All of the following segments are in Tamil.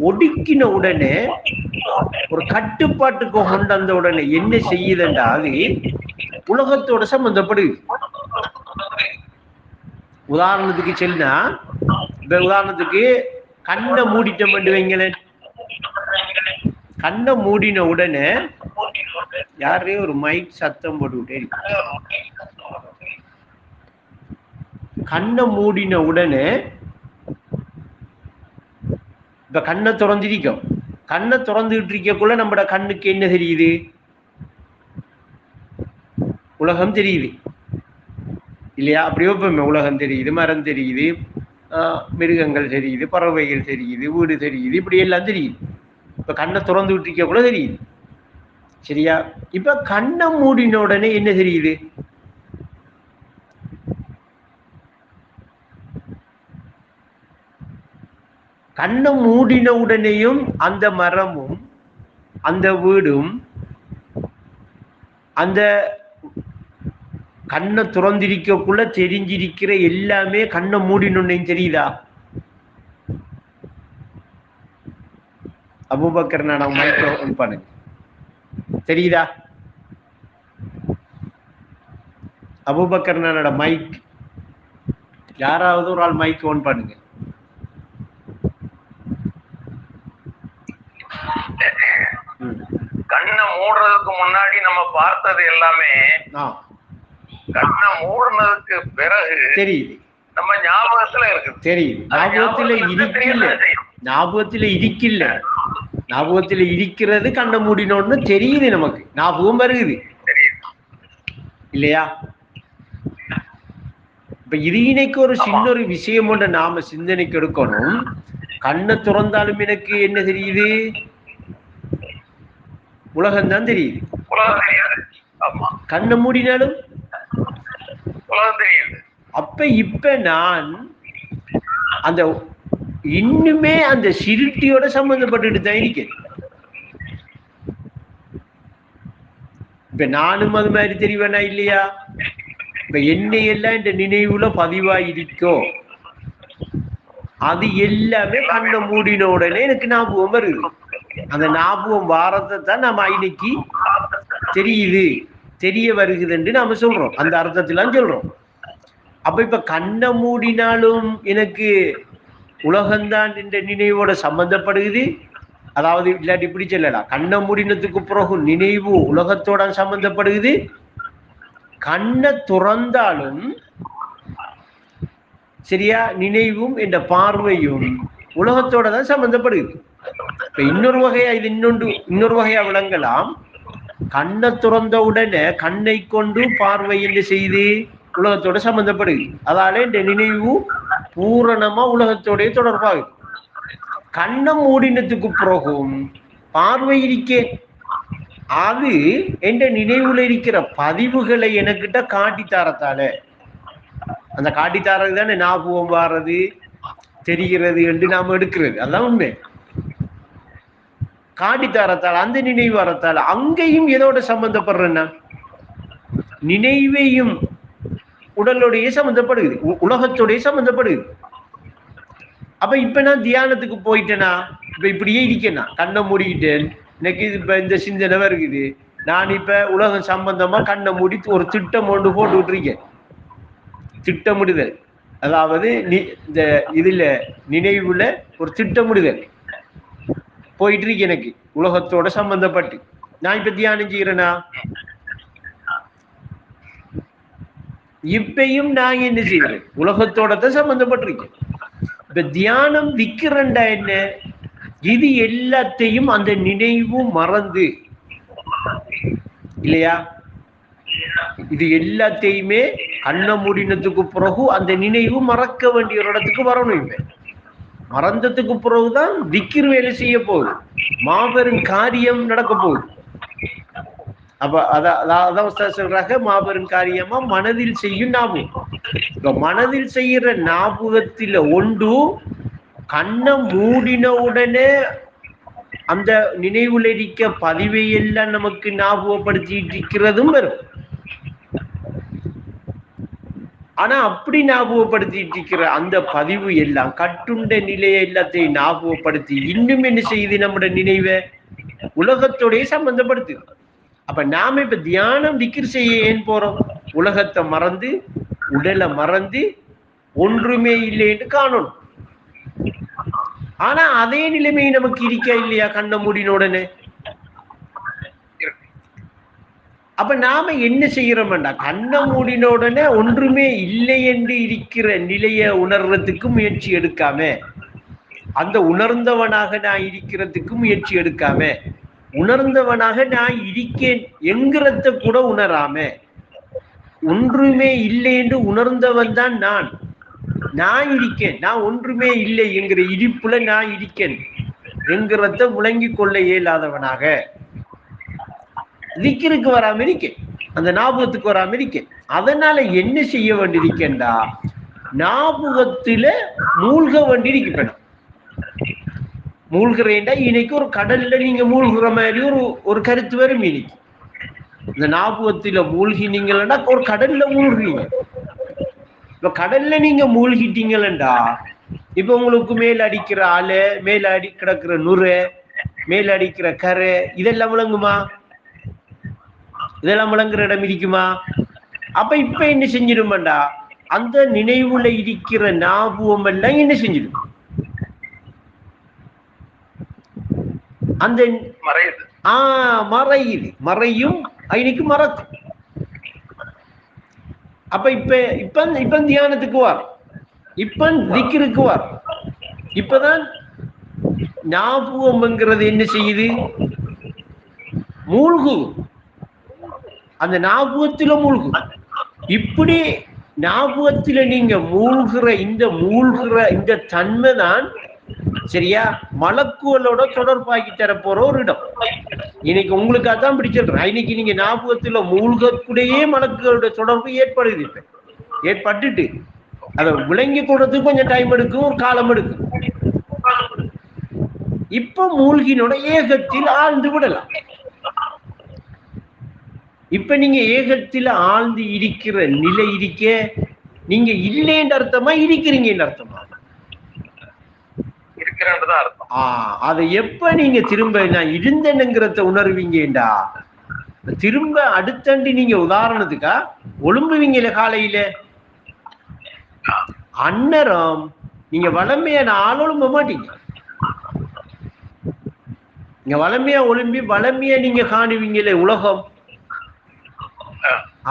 ஒடுக்கின உடனே ஒரு கட்டுப்பாட்டுக்கு கொண்டு வந்த உடனே என்ன செய்யுதுண்டா அது உலகத்தோட சம்பந்தப்படுது. உதாரணத்துக்கு சொன்னா, இப்ப உதாரணத்துக்கு கண்ணை மூடிட்டோம் வைங்களேன். கண்ணை மூடின உடனே யாரே ஒரு மைக் சத்தம் போட்டுக்கிட்டே இருக்கு. கண்ணை மூடின உடனே இப்ப கண்ணை திறந்திருக்கோம். கண்ணை திறந்துகிட்டு இருக்கக்குள்ள நம்மட கண்ணுக்கு என்ன தெரியுது? உலகம் தெரியுது இல்லையா? அப்படி வைப்போமே, உலகம் தெரியுது, மரம் தெரியுது, மிருகங்கள் தெரியுது, பறவைகள் தெரியுது, வீடு தெரியுது, இப்படி எல்லாம் தெரியுது. இப்ப கண்ணை திறந்து விட்டுருக்கக்குள்ள தெரியுது. சரியா? இப்ப கண்ணை மூடின உடனே என்ன தெரியுது? கண்ணை மூடின உடனேயும் அந்த மரமும் அந்த வீடும் அந்த கண்ணை துறந்திருக்கக்குள்ள தெரிஞ்சிருக்கிற எல்லாமே கண்ணை மூடினோன்னு தெரியுதா? அபூபக்கர் நான் மைக் ஆன் பண்ணுங்க. தெரியுதா? அபூபக்கர் நானோட மைக், யாராவது ஒரு ஆள் மைக் ஆன் பண்ணுங்க. கண்ணை மூடுறதுக்கு முன்னாடி நம்ம பார்த்தது எல்லாமே கண்ணை மூடுனதுக்கு பிறகு தெரியுது, நம்ம ஞாபகத்துல இருக்கு. தெரியுது, ஞாபகத்துல இருக்கிறது கண்ணை மூடினோன்னு தெரியுது, நமக்கு ஞாபகம் வருது இல்லையா? இப்ப இது இன்னைக்கு ஒரு சின்ன ஒரு விஷயம் ஒன்று நாம சிந்தனைக்கு எடுக்கணும். கண்ணை திறந்தாலும் எனக்கு என்ன தெரியுது? உலகம் தான் தெரியுது. கண்ணை மூடினாலும் தெரியுது. அப்ப இப்ப நான் அந்த இன்னுமே அந்த சிருட்டியோட சம்பந்தப்பட்டு தான் இருக்கேன். இப்ப நானும் அது மாதிரி தெரிவேனா இல்லையா? இப்ப என்னையெல்லாம் இந்த நினைவுல பதிவாயிருக்கோ அது எல்லாமே கண்ணை மூடின உடனே எனக்கு ஞாபகம் வருது. அந்த ஞாபகம் வாரத்தை தான் நம்ம இன்னைக்கு தெரியுது, தெரிய வருகுதுன்னு நாம சொல்றோம், அந்த அர்த்தத்துல சொல்றோம். அப்ப இப்ப கண்ணை மூடினாலும் எனக்கு உலகம்தான் என்ற நினைவோட சம்பந்தப்படுகிறது. அதாவது இல்லாட்டி இப்படி சொல்லலாம், கண்ணை மூடினதுக்கு பிறகு நினைவு உலகத்தோட சம்பந்தப்படுகிறது. கண்ணை துறந்தாலும் சரியா நினைவும் என்ற பார்வையும் உலகத்தோட தான் சம்பந்தப்படுகிறது. இப்ப இன்னொரு வகையா இது இன்னொரு வகையா விளங்கலாம். கண்ணை துறந்த உடனே கண்ணை கொண்டு பார்வை என்ன செய்து உலகத்தோட சம்பந்தப்படுது. அதால இந்த நினைவு பூரணமா உலகத்தோடைய தொடர்பாகுது. கண்ணை மூடினத்துக்கு பிறகும் பார்வை இருக்கே, அது என்ற நினைவுல இருக்கிற பதிவுகளை எனக்கிட்ட காட்டித்தாரத்தால, அந்த காட்டித்தாரது தானே ஞாபகம் வாரது தெரிகிறது என்று நாம எடுக்கிறது. அதான் உண்மை. காட்டித்தாரத்தால் அந்த நினைவு வரத்தால் அங்கேயும் எதோட சம்பந்தப்படுறேன்னா நினைவையும் உடலுடைய சம்பந்தப்படுது, உலகத்தோடைய சம்பந்தப்படுது. அப்ப இப்ப நான் தியானத்துக்கு போயிட்டேனா, இப்ப இப்படியே இருக்கேன்னா கண்ணை மூடிக்கிட்டேன், எனக்கு இப்ப இந்த சிந்தனை வருகுது, நான் இப்ப உலகம் சம்பந்தமா கண்ணை மூடி ஒரு திட்டம் ஒன்று போட்டுக்கிட்டு இருக்கேன். திட்டமிடுதல், அதாவது இந்த இதுல நினைவுல ஒரு திட்டமிடுதல் போயிட்டு இருக்கு எனக்கு உலகத்தோட சம்பந்தப்பட்டு. நான் இப்ப தியானம் செய்யறேனா, இப்பயும் நான் என்ன செய்யறேன் உலகத்தோட தான் சம்பந்தப்பட்டிருக்கேன். இப்ப தியானம் விக்கிறண்டா என்ன, இது எல்லாத்தையும் அந்த நினைவு மறந்து இல்லையா, இது எல்லாத்தையுமே கண்ணை மூடினத்துக்கு பிறகு அந்த நினைவு மறக்க வேண்டிய ஒரு இடத்துக்கு வரணும். இப்ப மறந்ததுக்கு பிறகுதான் திக்ர் வேலை செய்ய போகுது, மாபெரும் காரியம் நடக்க போகுது. அப்ப அதான் சொல்றாங்க, மாபெரும் காரியமா மனதில் செய்யும் ஞாபகம். இப்ப மனதில் செய்யற ஞாபகத்துல ஒன்று கண்ணை மூடின உடனே அந்த நினைவுல இருக்க பதிவை எல்லாம் நமக்கு ஞாபகப்படுத்திட்டு இருக்கிறதும் வரும். ஆனா அப்படி ஞாபகப்படுத்திட்டு இருக்கிற அந்த பதிவு எல்லாம் கட்டுண்ட நிலையை எல்லாத்தையும் ஞாபகப்படுத்தி இன்னும் என்ன செய்யுது நம்முடைய நினைவை உலகத்தோடய சம்பந்தப்படுத்து. அப்ப நாம இப்ப தியானம் திக்ர் செய்ய ஏன் போறோம்? உலகத்தை மறந்து உடலை மறந்து ஒன்றுமே இல்லை என்று காணணும். ஆனா அதே நிலைமை நமக்கு இருக்கா இல்லையா கண்ண மூடின உடனே? அப்ப நாம என்ன செய்யறோம்டா, கண்ண மூடின உடனே ஒன்றுமே இல்லை என்று இருக்கிற நிலையை உணர்றதுக்கு முயற்சி எடுக்காம, அந்த உணர்ந்தவனாக நான் இருக்கிறதுக்கு முயற்சி எடுக்காம, உணர்ந்தவனாக நான் இருக்கேன் என்கிறத கூட உணராம, ஒன்றுமே இல்லை என்று உணர்ந்தவன் தான் நான் இருக்கேன், நான் ஒன்றுமே இல்லை என்கிற இருப்புல நான் இருக்கேன் என்கிறத முழங்கி கொள்ள இயலாதவனாக திக்ருக்கு வராம இருக்கேன், அந்த ஞாபகத்துக்கு வராம இருக்கேன். அதனால என்ன செய்ய வேண்டியிருக்கேன்டா, ஞாபகத்துல மூழ்க வேண்டியிருக்கணும். மூழ்கிறேன்டா இன்னைக்கு ஒரு கடல்ல நீங்க மூழ்கிற மாதிரி ஒரு கருத்து வரும். இன்னைக்கு இந்த ஞாபகத்துல மூழ்கினீங்களா ஒரு கடல்ல மூழ்கிறீங்க. இப்ப கடல்ல நீங்க மூழ்கிட்டீங்களா, இப்ப உங்களுக்கு மேல அடிக்கிற ஆளு, மேல கிடக்குற நுரை, மேல அடிக்கிற கரை, இதெல்லாம் விளங்குமா? இதெல்லாம் விளங்குற இடம் இருக்குமா? அப்ப இப்ப என்ன செஞ்சிடுமாண்டா, அந்த நினைவுல இருக்கிற ஞாபகம் எல்லாம் என்ன செஞ்சிடும், அந்த மறையும் இன்னைக்கு மறக்கும். அப்ப இப்ப தியானத்துக்கு வார், இப்ப திக்ருக்கு வார். இப்பதான் ஞாபகம்ங்கிறது என்ன செய்யுது, மூழ்கு, அந்த ஞாபகத்துல மூழ்கு. இப்படி ஞாபகத்துல நீங்க மூழ்கிற இந்த தன்மை தான் சரியா மலக்குகளோட தொடர்பாக்கி தரப்போற ஒரு இடம். இன்னைக்கு உங்களுக்கு அதான் பிடிச்சிடுறேன். இன்னைக்கு நீங்க ஞாபகத்துல மூழ்கக்கூடயே மலக்குகளோட தொடர்பு ஏற்படுது. ஏற்பட்டுட்டு அதை விளங்கி கொடுறதுக்கு கொஞ்சம் டைம் எடுக்கும், ஒரு காலம் எடுக்கும். இப்ப மூழ்கினோட ஏகத்தில் ஆழ்ந்து விடலாம். இப்ப நீங்க ஏகத்துல ஆழ்ந்து இருக்கிற நிலை இருக்க, நீங்க இல்லைன்ற அர்த்தமா இருக்கிறீங்கன்னு அர்த்தமா? அதை எப்ப நீங்க திரும்ப நான் இருந்தேனுங்கிறத உணர்வீங்கடா, திரும்ப அடுத்தண்டு நீங்க உதாரணத்துக்கா ஒழும்புவீங்கல காலையில, அன்னரம் நீங்க வளமையா நான் ஒழும்ப மாட்டீங்க. நீங்க வளமையா ஒழும்பி வளமையா நீங்க காணுவீங்களே உலகம்,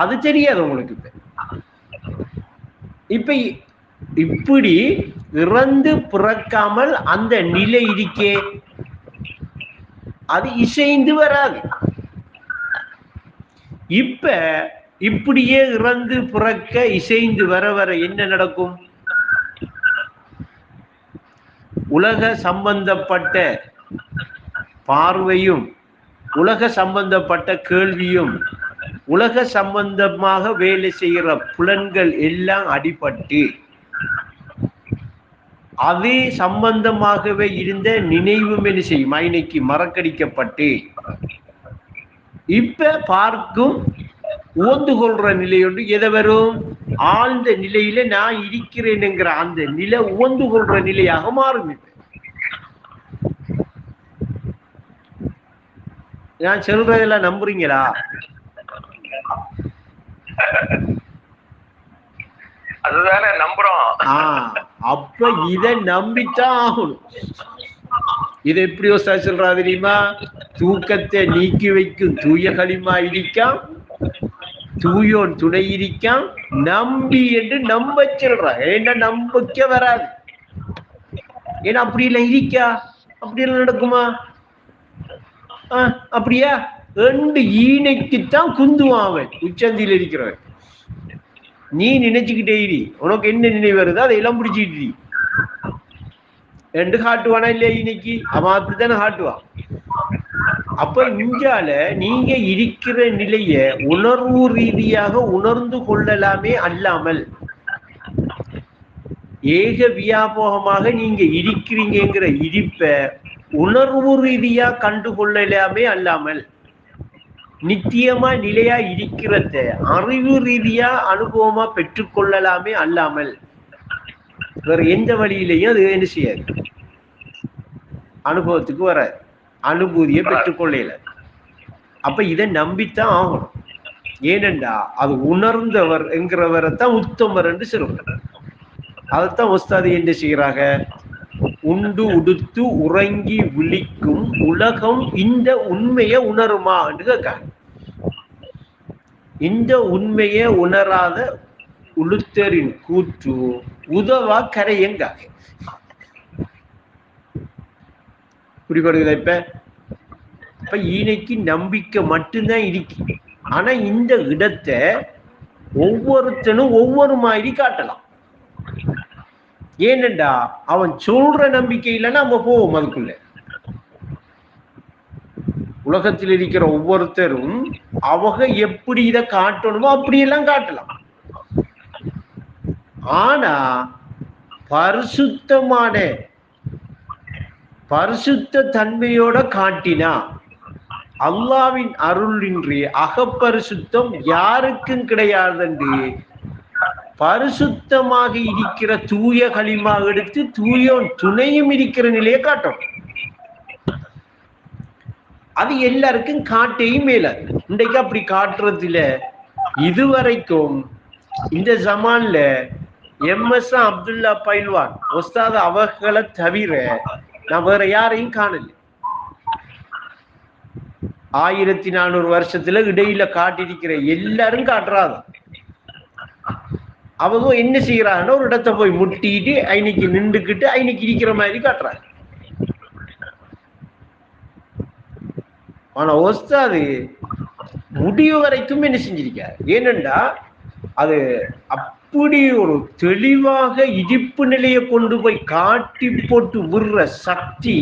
அது தெரியாது உங்களுக்கு. இப்ப இப்படி இறந்து பிறக்காமல் அந்த நிலை இருக்கே, அது இசைந்து வராது. இப்ப இப்படியே இறந்து பிறக்க இசைந்து வர என்ன நடக்கும், உலக சம்பந்தப்பட்ட பார்வையும் உலக சம்பந்தப்பட்ட கேள்வியும் உலக சம்பந்தமாக வேலை செய்கிற புலன்கள் எல்லாம் அடிபட்டு அதே சம்பந்தமாகவே இருந்த நினைவும் என்ன செய்யும், இன்னைக்கு மறக்கடிக்கப்பட்டு இப்ப பார்க்கும் ஓந்து கொள்ற நிலையொன்று எதை வரும், ஆழ்ந்த நிலையில நான் இருக்கிறேன்ங்கிற அந்த நிலை ஓந்து கொள்ற நிலையாக மாறும். நான் சொல்றதெல்லாம் நம்புறீங்களா? அதுதானே நம்புறோம். அப்ப இத நம்பித்தான் ஆகணும். இது எப்படி சொல்றா தெரியுமா, தூக்கத்தை நீக்கி வைக்கும் தூய களிமா இருக்கான், தூயோன் துணை இருக்கான், நம்பி என்று நம்ப சொல்றான். ஏன்னா நம்பிக்க வராது. ஏன்னா அப்படி எல்லாம் இருக்கா, அப்படி எல்லாம் நடக்குமா? அப்படியா? ரெண்டு ஈனைக்குத்தான் குந்துவான் அவன், உச்சந்தியில் இருக்கிறவன். நீ நினைச்சுக்கிட்டே இரு, உனக்கு என்ன நினைவு வருதோ அதை எல்லாம் பிடிச்சிட்டு ரெண்டு காட்டுவானா இல்லையா? இன்னைக்கு அவன் அப்படித்தானே காட்டுவான். அப்ப இங்கால நீங்க இருக்கிற நிலைய உணர்வு ரீதியாக உணர்ந்து கொள்ளலாமே அல்லாமல் ஏக வியாபகமாக நீங்க இருக்கிறீங்கிற இருப்ப உணர்வு ரீதியா கண்டு கொள்ளலாமே அல்லாமல் நித்தியமா நிலையா இருக்கிறத அறிவு ரீதியா அனுபவமா பெற்றுக்கொள்ளலாமே அல்லாமல் வேற எந்த வழியிலையும் அது என்ன செய்யாது, அனுபவத்துக்கு வர அனுபூதியை பெற்றுக்கொள்ளல. அப்ப இதை நம்பித்தான் ஆகணும். ஏனென்றா அது உணர்ந்தவர் என்கிறவரை தான் உத்தமர் என்று சொல்லுவார். அதைத்தான் உஸ்தாது என்ன செய்கிறாங்க, உண்டு உடுத்து உறங்கி விழிக்கும் உலகம் இந்த உண்மையை உணருமா என்று கேட்காங்க. இந்த உண்மையை உணராத உளுத்தரின் கூற்று உதவா கரையங்காக. புரிபடுகிறதா? இப்ப ஈனைக்கு நம்பிக்கை மட்டும்தான் இருக்கு. ஆனா இந்த இடத்தை ஒவ்வொருத்தனும் ஒவ்வொரு மாதிரி காட்டலாம். ஏனென்றா அவன் சொல்ற நம்பிக்கை இல்லைன்னா நம்ம போவோம் அதுக்குள்ள. உலகத்தில் இருக்கிற ஒவ்வொருத்தரும் அவங்க எப்படி இதை காட்டணுமோ அப்படியெல்லாம் காட்டலாம். ஆனா பரிசுத்த தன்மையோட காட்டினா அல்லாவின் அருளின்றி அகப்பரிசுத்தம் யாருக்கும் கிடையாதுன்று பரிசுத்தமாக இருக்கிற தூய களிமா எடுத்து தூயோன் துணையும் இருக்கிற நிலையை காட்டும். அது எல்லாருக்கும் காட்டையும் மேல இன்றைக்கு அப்படி காட்டுறதுல இதுவரைக்கும் இந்த ஜமான்ல எம்எஸ் அப்துல்லா பைல்வான் உஸ்தாத் அவர்களை தவிர நான் வேற யாரையும் காணல. 1400 வருஷத்துல இடையில காட்டிருக்கிற எல்லாரும் காட்டுறாங்க. அவங்க என்ன செய்யறாங்கன்னா ஒரு இடத்தை போய் முட்டிட்டு ஐநைக்கு நின்றுக்கிட்டு ஐநைக்கு இருக்கிற மாதிரி காட்டுறாங்க. ஆனா உஸ்தாது முடிவு வரைக்கும் என்ன செஞ்சிருக்காரு. ஏனென்றா அது அப்படி ஒரு தெளிவாக இடிப்பு நிலையை கொண்டு போய் காட்டி போட்டு விடுற சக்தி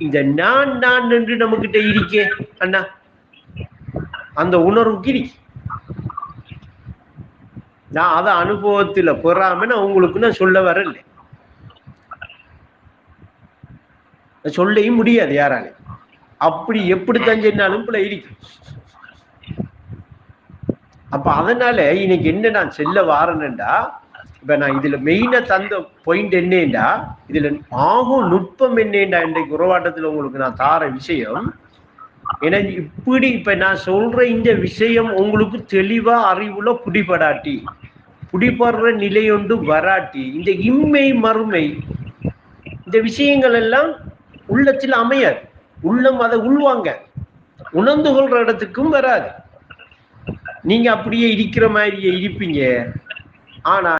இந்த நான் என்று நம்ம கிட்ட இருக்கே அண்ணா, அந்த உணர்வுக்கு இருக்கு. நான் அத அனுபவத்துல பெறாம நான் உங்களுக்கு நான் சொல்ல வரல, சொல்லவும் முடியாது யாராலே. அப்படி எப்படித்தான் சொன்னாலும் பிள்ளை இருக்கு. அப்ப அதனால இன்னைக்கு என்ன நான் செல்ல வாரேன்டா, இப்ப நான் இதுல மெயினா தந்த பாயிண்ட் என்னண்டா, இதுல ஆகும் நுட்பம் என்னண்டா இன்றைக்கு உறவாட்டத்துல உங்களுக்கு நான் தார விஷயம். ஏன்னா இப்படி இப்ப நான் சொல்ற இந்த விஷயம் உங்களுக்கு தெளிவா அறிவுல புடிபடுற நிலையொன்று வராட்டி இந்த இம்மை மறுமை இந்த விஷயங்கள் எல்லாம் உள்ளத்தில் அமையாது. உள்ளம் அதை உள்வாங்க உணர்ந்து கொள்ற இடத்துக்கும் வராது. நீங்க அப்படியே இருக்கிற மாதிரியே இருப்பீங்க. ஆனா